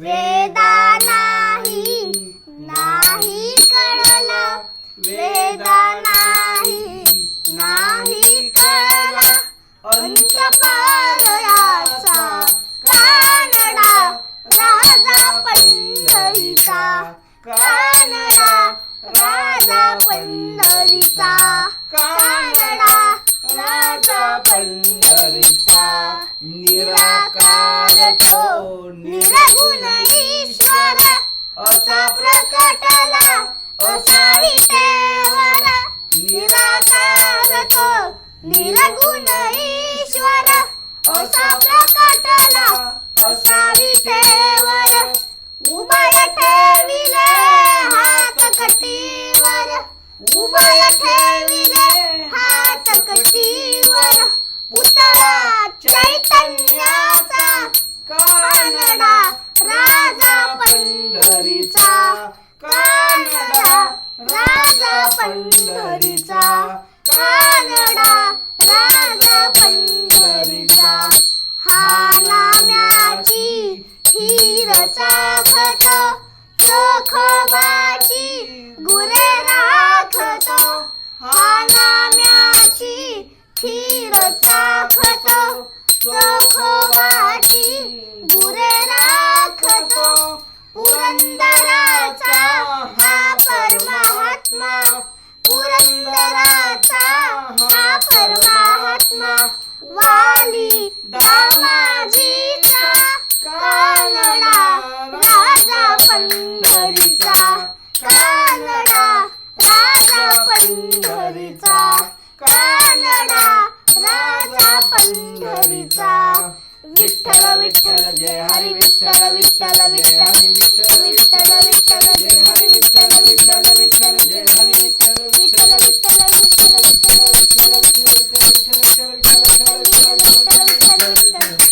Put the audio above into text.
वेदा नाही नाही कळला, वेदा नाही नाही कळला, अंत पारयाचा कानडा राजा पंढरीचा, कानडा राजा पंढरीचा, कानडा राजा पंढरीचा. निराकार तो निर्गुण ईश्वर असा प्रकटला असा विटेवर. निराकार तो निर्गुण ईश्वर असा प्रकटला असा विटेवर. उभय ठेविले हात कटीवर, उभय ठेविले हात कटीवर. पुतळा चैतन्याचा कानडा राजा पंढरीचा, कानडा राजा पंढरीचा, कानडा राजा पंढरीचा. हा नाम्याची खीर चाखतो, चोखोबाची गुरे राखतो. हा नाम्याची खीर चाखतो, चोखोबाची गुरे राखतो. पुरंदराचा हा परमात्मा, पुरंदराचा हा परमात्मा. वाली दामाजीचा कानडा राजा पंढरीचा, कानडा राजा पंढरीचा, कानडा राजा पंढरीचा. विठ्ठल विठ्ठल जय हरी विठ्ठल, विठ्ठल विठ्ठल विठ्ठल विठ्ठल विठ्ठल जय हरी विठ्ठल, विठ्ठल विठ्ठल जय हरी विठ्ठल, विठ्ठल विठ्ठल विठ्ठल विठ्ठल विठ्ठल विठ्ठल विठ्ठल विठ्ठल विठ्ठल विठ्ठल विठ्ठल विठ्ठल विठ्ठल.